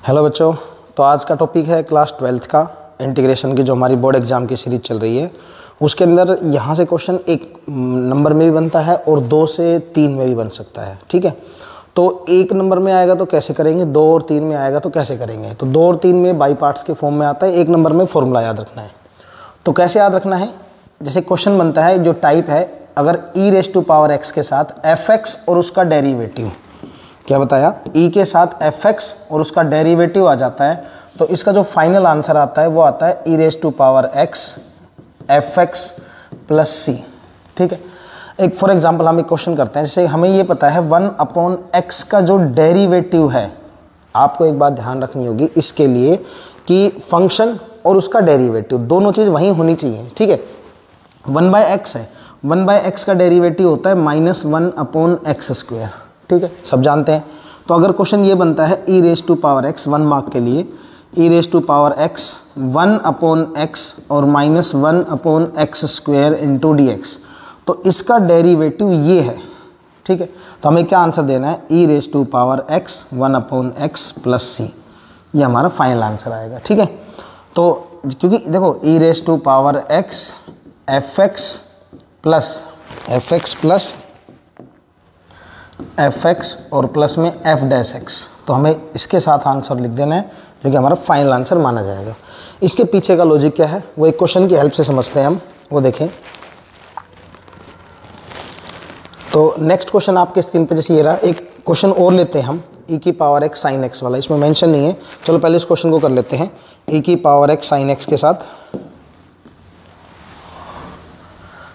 Hello बच्चों, तो आज का टॉपिक है क्लास 12th का इंटीग्रेशन की जो हमारी बोर्ड एग्जाम की सीरीज चल रही है। उसके अंदर यहाँ से क्वेश्चन 1 नंबर में भी बनता है और 2 से 3 में भी बन सकता है। ठीक है, तो 1 नंबर में आएगा तो कैसे करेंगे, 2 और 3 में आएगा तो कैसे करेंगे। तो 2 और 3 में बाई पार्ट्स के फॉर्म में आता है, 1 नंबर में फॉर्मूला याद रखना है। तो कैसे याद रखना है, जैसे क्वेश्चन बनता है जो टाइप है, अगर e⁻x के साथ fx और उसका डेरिवेटिव, क्या बताया, e के साथ fx और उसका डेरिवेटिव आ जाता है, तो इसका जो फाइनल आंसर आता है वो आता है e⁻x fx प्लस c। ठीक है, एक फॉर एग्जांपल हम एक क्वेश्चन करते हैं, जैसे हमें ये पता है 1/x का जो डेरिवेटिव है, आपको एक बात ध्यान रखनी होगी इसके लिए कि फंक्शन और उसका डेरिवेटिव दोनों चीज़ वहीं होनी चाहिए। ठीक है, 1/x है, 1/x का डेरिवेटिव होता है -1/x²। ठीक है, सब जानते हैं। तो अगर क्वेश्चन ये बनता है e⁻x 1 मार्क के लिए, e⁻x 1/x और -1/x² इंटू dx, तो इसका डेरिवेटिव ये है। ठीक है, तो हमें क्या आंसर देना है, e⁻x 1/x प्लस c, ये हमारा फाइनल आंसर आएगा। ठीक है, तो क्योंकि देखो e⁻x fx और प्लस में f'(x), तो हमें इसके साथ आंसर लिख देना है जो कि हमारा फाइनल आंसर माना जाएगा। इसके पीछे का लॉजिक क्या है वो एक क्वेश्चन की हेल्प से समझते हैं हम, वो देखें। तो नेक्स्ट क्वेश्चन आपके स्क्रीन पे जैसे ये रहा, एक क्वेश्चन और लेते हैं हम e⁻x sin x वाला, इसमें मेंशन नहीं है। चलो पहले इस क्वेश्चन को कर लेते हैं e⁻x sin x के साथ।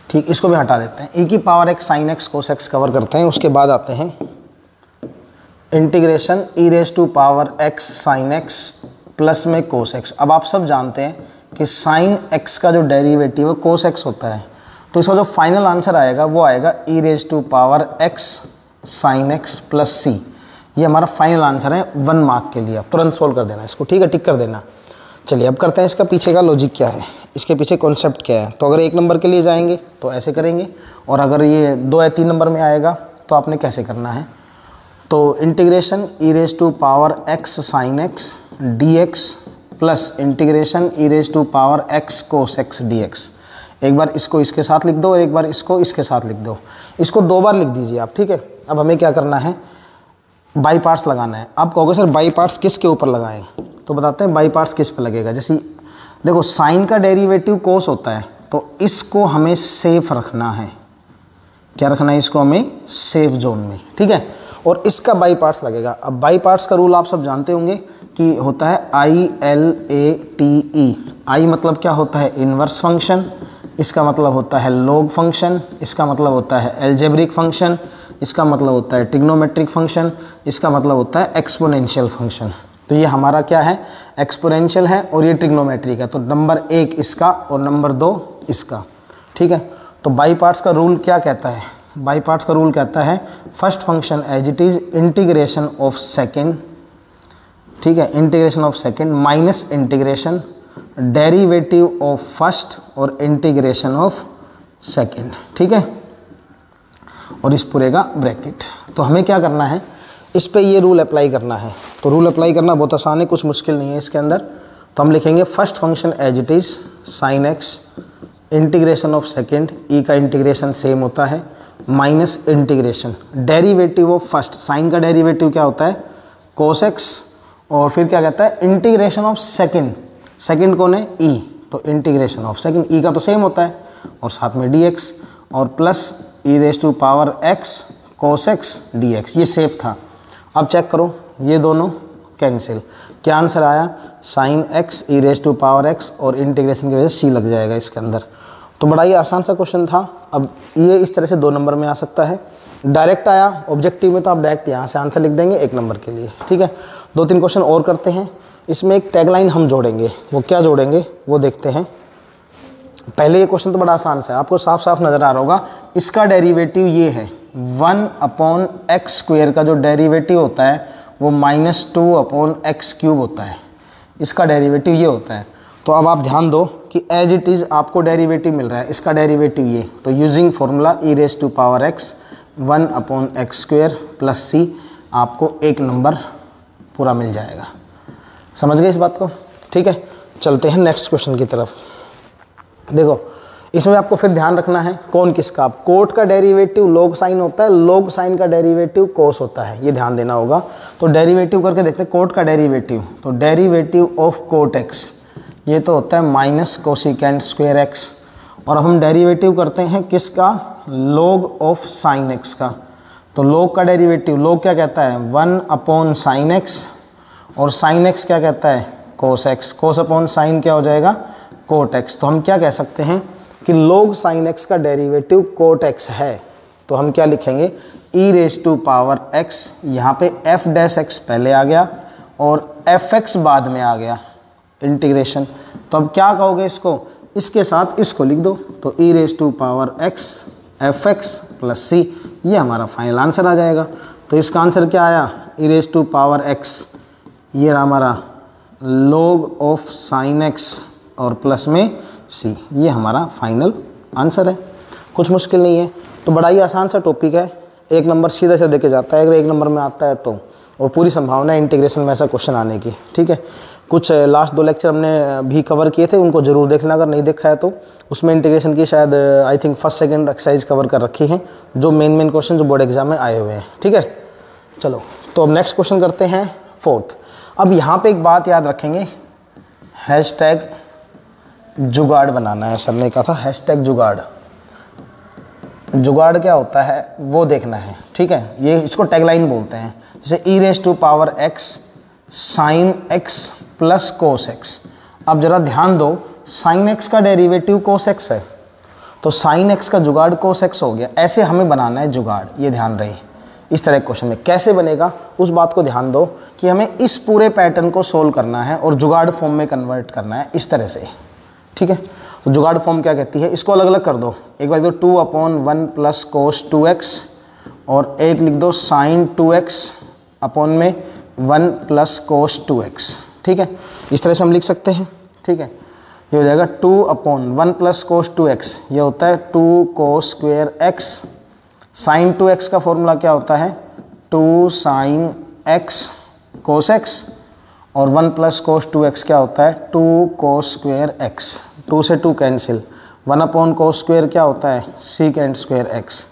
ठीक, इसको भी हटा देते हैं, e⁻x sin x cos x cover करते हैं। उसके बाद आते हैं integration e⁻x sin x plus में cos x। अब आप सब जानते हैं कि sin x का जो डेरिवेटिव है cos x होता है, तो इसका जो फाइनल आंसर आएगा वो आएगा e⁻x sin x plus c। ये हमारा फाइनल आंसर है 1 मार्क के लिए। आप तुरंत सोल्व कर देना इसको, ठीक है, टिक कर देना। चलिए अब करते हैं इसका पीछे का लॉजिक क्या है, इसके पीछे कॉन्सेप्ट क्या है। तो अगर 1 नंबर के लिए जाएंगे तो ऐसे करेंगे, और अगर ये 2 या 3 नंबर में आएगा तो आपने कैसे करना है। तो integration e⁻x sin x dx plus integration e⁻x cos x dx। एक बार इसको इसके साथ लिख दो और एक बार इसको इसके साथ लिख दो, इसको 2 बार लिख दीजिए आप। ठीक है, अब हमें क्या करना है, बाई पार्ट्स लगाना है। आप कहोगे सर बाई पार्ट्स किसके ऊपर लगाएं, तो बताते हैं बाई पार्ट्स किस पे लगेगा। जैसे देखो साइन का डेरिवेटिव कोस होता है, तो इसको हमें सेफ रखना है। क्या रखना है, इसको हमें सेफ जोन में। ठीक है, और इसका बाई पार्ट्स लगेगा। अब बाई पार्ट्स का रूल आप सब जानते होंगे कि होता है ILATE। आई मतलब क्या होता है, इन्वर्स फंक्शन, इसका मतलब होता है लॉग फंक्शन, इसका मतलब होता है एल्जेब्रिक फंक्शन, इसका मतलब होता है ट्रिग्नोमेट्रिक फंक्शन, इसका मतलब होता है एक्सपोनेंशियल फंक्शन। तो ये हमारा क्या है, एक्सपोनेंशियल है और ये ट्रिग्नोमेट्रिक है। तो नंबर 1 इसका और नंबर 2 इसका। ठीक है, तो बाई पार्ट्स का रूल क्या कहता है, बाई पार्ट्स का रूल कहता है first function as it is integration of second. ठीक है, integration of second minus integration derivative of first और इंटीग्रेशन ऑफ सेकेंड। ठीक है, और इस पूरे का ब्रैकेट। तो हमें क्या करना है, इस पे ये रूल अप्लाई करना है। तो रूल अप्लाई करना बहुत आसान है, कुछ मुश्किल नहीं है इसके अंदर। तो हम लिखेंगे first function as it is sine x integration of second, e का इंटीग्रेशन सेम होता है, minus integration derivative of first, sine का डेरिवेटिव क्या होता है कोस एक्स, और फिर क्या कहता है इंटीग्रेशन ऑफ सेकेंड, सेकेंड कौन है ई, तो इंटीग्रेशन ऑफ सेकेंड, ई का तो सेम होता है, और साथ में डी एक्स और plus e⁻x cos x dx। ये सेफ था। अब चेक करो, ये दोनों कैंसिल, क्या आंसर आया, साइन x e⁻x और इंटीग्रेशन की वजह से c लग जाएगा इसके अंदर। तो बड़ा ही आसान सा क्वेश्चन था। अब ये इस तरह से 2 नंबर में आ सकता है, डायरेक्ट आया ऑब्जेक्टिव में तो आप डायरेक्ट यहाँ से आंसर लिख देंगे 1 नंबर के लिए। ठीक है, 2-3 क्वेश्चन और करते हैं। इसमें एक टैगलाइन हम जोड़ेंगे, वो क्या जोड़ेंगे वो देखते हैं। पहले ये क्वेश्चन तो बड़ा आसान सा है, आपको साफ साफ नज़र आ रहा होगा। इसका डेरिवेटिव ये है 1/x² का जो डेरिवेटिव होता है वो -2/x³ होता है। इसका डेरिवेटिव ये होता है। तो अब आप ध्यान दो कि एज इट इज़ आपको डेरिवेटिव मिल रहा है, इसका डेरिवेटिव ये, तो using formula e⁻x 1/x² plus c आपको 1 नंबर पूरा मिल जाएगा। समझ गए इस बात को? ठीक है, चलते हैं नेक्स्ट क्वेश्चन की तरफ। देखो इसमें आपको फिर ध्यान रखना है कौन किसका। कोट का डेरिवेटिव लॉग साइन होता है, लॉग साइन का डेरिवेटिव कोस होता है, ये ध्यान देना होगा। तो डेरिवेटिव करके देखते हैं कोट का डेरिवेटिव। तो डेरिवेटिव ऑफ कोट एक्स ये तो होता है माइनस कोसिकेंट स्क्वायर एक्स, और हम डेरिवेटिव करते हैं किसका, लॉग ऑफ साइन एक्स का। तो लॉग का डेरिवेटिव, लॉग क्या कहता है 1 साइन एक्स, और साइन एक्स क्या कहता है कोस एक्स, कोस अपॉन साइन क्या हो जाएगा कोट एक्स। तो हम क्या कह सकते हैं कि log sin x का डेरिवेटिव कोट x है। तो हम क्या लिखेंगे e raise to power x, यहाँ पे f डैश x पहले आ गया और fx बाद में आ गया, इंटीग्रेशन। तो अब क्या कहोगे इसको, इसके साथ इसको लिख दो। तो e raise to power x fx plus c, ये हमारा फाइनल आंसर आ जाएगा। तो इसका आंसर क्या आया e raise to power x, ये रहा हमारा log ऑफ साइन x और प्लस में c, ये हमारा फाइनल आंसर है। कुछ मुश्किल नहीं है, तो बड़ा ही आसान सा टॉपिक है, 1 नंबर सीधा से देके जाता है। अगर 1 नंबर में आता है तो, और पूरी संभावना है इंटीग्रेशन में ऐसा क्वेश्चन आने की। ठीक है, कुछ लास्ट 2 लेक्चर हमने भी कवर किए थे, उनको जरूर देखना अगर नहीं देखा है तो। उसमें इंटीग्रेशन की शायद I think 1st 2nd exercise cover कर रखी है, जो मेन क्वेश्चन जो बोर्ड एग्जाम में आए हुए हैं। ठीक है, चलो तो अब नेक्स्ट क्वेश्चन करते हैं 4th। अब यहाँ पर एक बात याद रखेंगे, हैशटैग जुगाड़ बनाना है, सर ने कहा था हैशटैग जुगाड़। जुगाड़ क्या होता है वो देखना है। ठीक है, ये इसको टैगलाइन बोलते हैं। जैसे e raise to power x sine x plus cos x। अब जरा ध्यान दो, साइन x का डेरिवेटिव कोस x है, तो साइन x का जुगाड़ कोस x हो गया। ऐसे हमें बनाना है जुगाड़, ये ध्यान रहे। इस तरह क्वेश्चन में कैसे बनेगा उस बात को ध्यान दो कि हमें इस पूरे पैटर्न को सोल्व करना है और जुगाड़ फॉर्म में कन्वर्ट करना है इस तरह से। ठीक है, तो जुगाड़ फॉर्म क्या कहती है, इसको अलग अलग कर दो। एक बार लिख दो 2/1 प्लस कोस 2x, और एक लिख दो साइन 2x अपॉन में 1 प्लस कोस 2x। ठीक है, इस तरह से हम लिख सकते हैं। ठीक है, ये हो जाएगा 2/1 प्लस कोस 2x, ये होता है 2 cos square x। Sign 2x का फॉर्मूला क्या होता है 2 साइन x कोस x, और 1 प्लस कोस 2x क्या होता है 2 कोस स्क्वायर x। 2 से 2 कैंसिल, 1 कोस स्क्वायर क्या होता है सीकेंट स्क्वायर x।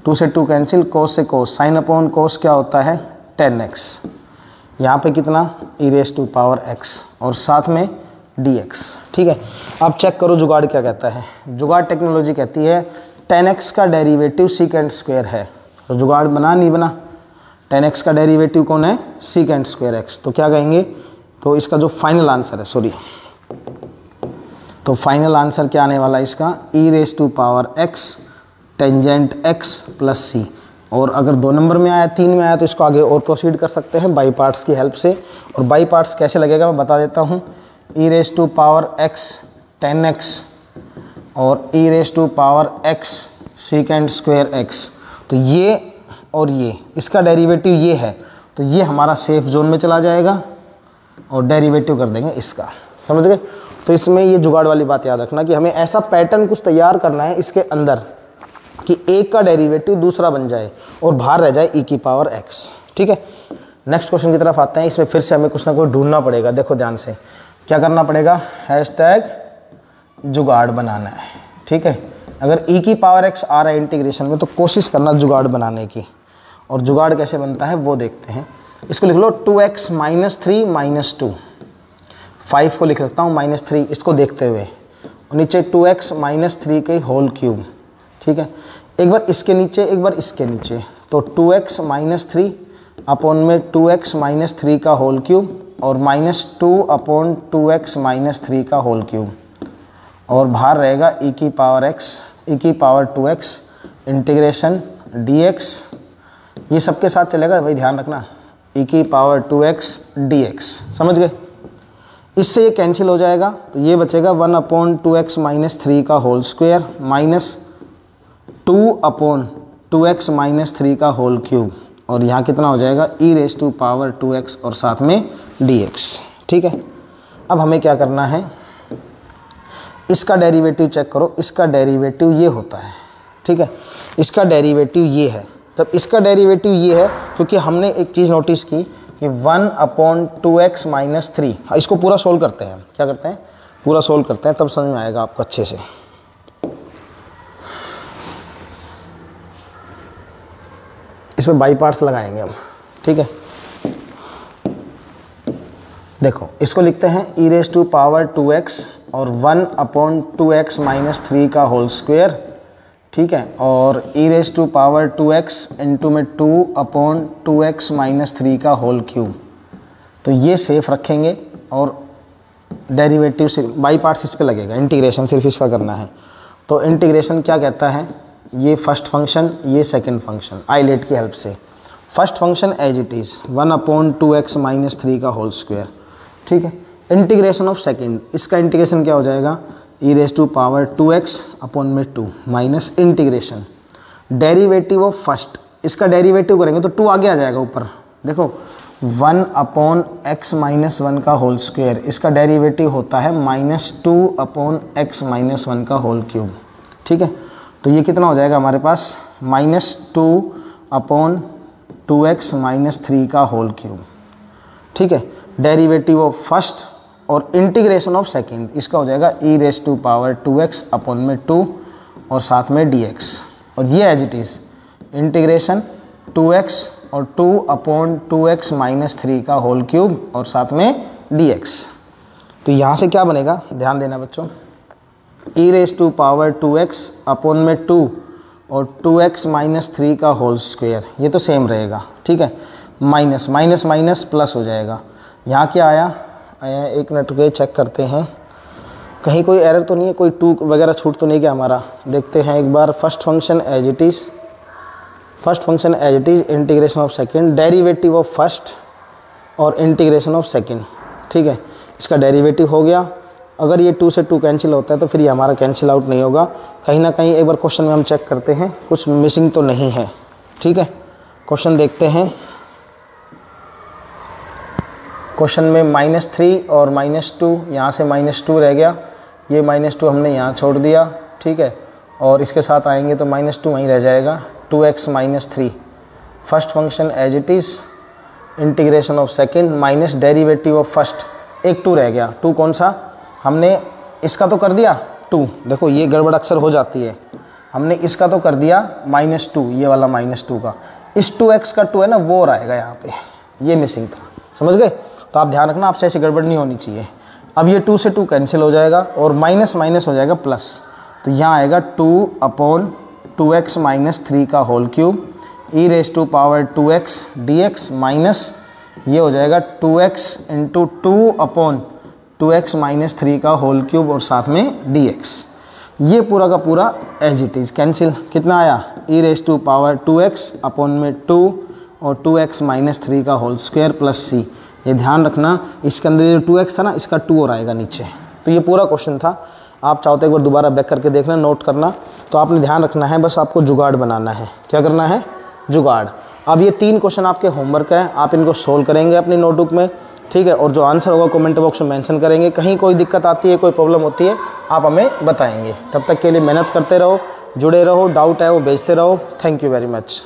2 से 2 कैंसिल, कोस से कोस, साइन अपॉन कोस क्या होता है 10x। यहाँ पे कितना e raise to power x और साथ में dx। ठीक है, अब चेक करो जुगाड़ क्या कहता है। जुगाड़ टेक्नोलॉजी कहती है 10x का डेरिवेटिव सीकेंट स्क्वायर है। तो जुगाड़ बना नहीं बना, 10x का डेरिवेटिव कौन है सीकेंट स्क्वायर x। तो क्या कहेंगे, तो इसका जो फाइनल आंसर है, सॉरी, तो फाइनल आंसर क्या आने वाला है इसका e raise to power x tangent x plus c। और अगर 2 नंबर में आया, 3 में आया तो इसको आगे और प्रोसीड कर सकते हैं बाई पार्ट्स की हेल्प से। और बाई पार्ट्स कैसे लगेगा मैं बता देता हूँ। e raise to power x 10x और e raise to power x secant square x। तो ये और ये, इसका डेरिवेटिव ये है, तो ये हमारा सेफ जोन में चला जाएगा और डेरिवेटिव कर देंगे इसका। समझ गए? तो इसमें ये जुगाड़ वाली बात याद रखना कि हमें ऐसा पैटर्न कुछ तैयार करना है इसके अंदर कि एक का डेरिवेटिव दूसरा बन जाए और बाहर रह जाए e की पावर x। ठीक है, नेक्स्ट क्वेश्चन की तरफ आते हैं। इसमें फिर से हमें कुछ ना कुछ ढूंढना पड़ेगा। देखो ध्यान से, क्या करना पड़ेगा, हैशटैग जुगाड़ बनाना है। ठीक है, अगर e की पावर x आ रहा है इंटीग्रेशन में तो कोशिश करना जुगाड़ बनाने की। और जुगाड़ कैसे बनता है वो देखते हैं। इसको लिख लो 2x माइनस 3 माइनस 2, 5 को लिख सकता हूँ -3 इसको देखते हुए, और नीचे 2x माइनस 3 के होल क्यूब। ठीक है, एक बार इसके नीचे एक बार इसके नीचे, तो 2x माइनस 3 अपॉन में 2x माइनस 3 का होल क्यूब और -2 अपॉन 2x माइनस 3 का होल क्यूब, और बाहर रहेगा e की पावर x e की पावर 2x इंटीग्रेशन dx। ये सबके साथ चलेगा भाई, ध्यान रखना, e की पावर 2x dx। समझ गए? इससे ये कैंसिल हो जाएगा, तो ये बचेगा 1 अपॉन 2x माइनस 3 का whole square minus 2 upon 2x minus 3 का होल क्यूब, और यहाँ कितना हो जाएगा e raise to power 2x और साथ में dx। ठीक है, अब हमें क्या करना है, इसका डेरिवेटिव चेक करो। इसका डेरिवेटिव ये होता है। ठीक है, इसका डेरिवेटिव ये है। जब इसका डेरिवेटिव ये है, क्योंकि हमने एक चीज़ नोटिस की कि 1/2x माइनस 3। इसको पूरा सोल्व करते हैं, क्या करते हैं, पूरा सोल्व करते हैं, तब समझ में आएगा आपको अच्छे से। इसमें बाई पार्ट्स लगाएंगे हम, ठीक है। देखो इसको लिखते हैं e⁻²x और 1/2x माइनस 3 का होल स्क्वायर, ठीक है, और e⁻²x इंटू में 2/2x माइनस 3 का होल क्यूब। तो ये सेफ रखेंगे और डेरिवेटिव से बाई पार्ट्स इस पे लगेगा, इंटीग्रेशन सिर्फ इसका करना है। तो इंटीग्रेशन क्या कहता है, ये फर्स्ट फंक्शन, ये सेकंड फंक्शन, आइलेट की हेल्प से। First function as it is 1/2x minus 3 का होल स्क्वायर, ठीक है। इंटीग्रेशन ऑफ सेकंड, इसका इंटीग्रेशन क्या हो जाएगा, e⁻²x अपॉन में 2 minus integration derivative of first, इसका डेरिवेटिव करेंगे तो 2 आगे आ जाएगा ऊपर। देखो 1/x माइनस 1 का होल स्क्वायर, इसका डेरिवेटिव होता है -2/x माइनस 1 का होल क्यूब, ठीक है। तो ये कितना हो जाएगा हमारे पास, -2/2x माइनस 3 का होल क्यूब, ठीक है। डेरिवेटिव ऑफ फर्स्ट और इंटीग्रेशन ऑफ सेकंड, इसका हो जाएगा e⁻²x अपॉन में 2 और साथ में dx, और ये as it is integration 2x और 2/2x माइनस 3 का होल क्यूब और साथ में dx। तो यहाँ से क्या बनेगा, ध्यान देना बच्चों, e⁻²x अपॉन में 2 और 2x माइनस 3 का होल स्क्वायर, ये तो सेम रहेगा, ठीक है। माइनस माइनस माइनस प्लस हो जाएगा। यहाँ क्या आया, एक मिनट रुके चेक करते हैं, कहीं कोई एरर तो नहीं है, कोई 2 वगैरह छूट तो नहीं गया हमारा। देखते हैं एक बार, first function as it is, first function as it is, integration of second, derivative of first और इंटीग्रेशन ऑफ सेकंड, ठीक है। इसका डेरिवेटिव हो गया। अगर ये 2 से 2 कैंसिल होता है तो फिर ये हमारा कैंसिल आउट नहीं होगा। कहीं ना कहीं एक बार क्वेश्चन में हम चेक करते हैं कुछ मिसिंग तो नहीं है, ठीक है। क्वेश्चन देखते हैं, क्वेश्चन में -3 और -2, यहाँ से -2 रह गया, ये -2 हमने यहाँ छोड़ दिया, ठीक है, और इसके साथ आएंगे तो -2 वहीं रह जाएगा, 2x minus 3। First function as it is, integration of second minus derivative of first, एक 2 रह गया। 2 कौन सा, हमने इसका तो कर दिया 2, देखो ये गड़बड़ अक्सर हो जाती है, हमने इसका तो कर दिया -2, ये वाला -2 का, इस 2x का 2 है ना वो रहेगा यहाँ पे, ये मिसिंग था, समझ गए। तो आप ध्यान रखना, आपसे ऐसी गड़बड़ नहीं होनी चाहिए। अब ये 2 से 2 कैंसिल हो जाएगा और माइनस माइनस हो जाएगा प्लस, तो यहाँ आएगा 2/2x माइनस 3 का whole cube e⁻²x dx minus ये हो जाएगा 2x इंटू 2/2x माइनस 3 का होल क्यूब और साथ में dx। ये पूरा का पूरा एज इट इज़ कैंसिल, कितना आया, e⁻²x अपॉन में 2 और 2x माइनस 3 का होल स्क्वायर प्लस c। ये ध्यान रखना, इसके अंदर जो 2x था ना, इसका 2 और आएगा नीचे। तो ये पूरा क्वेश्चन था। आप चाहो तो एक बार दोबारा बैक करके देखना, नोट करना। तो आपने ध्यान रखना है, बस आपको जुगाड़ बनाना है। क्या करना है, जुगाड़। अब ये 3 क्वेश्चन आपके होमवर्क है, आप इनको सोल्व करेंगे अपनी नोटबुक में, ठीक है। और जो आंसर होगा कमेंट बॉक्स में मेंशन करेंगे। कहीं कोई दिक्कत आती है, कोई प्रॉब्लम होती है, आप हमें बताएंगे। तब तक के लिए मेहनत करते रहो, जुड़े रहो, डाउट है वो भेजते रहो। Thank you very much.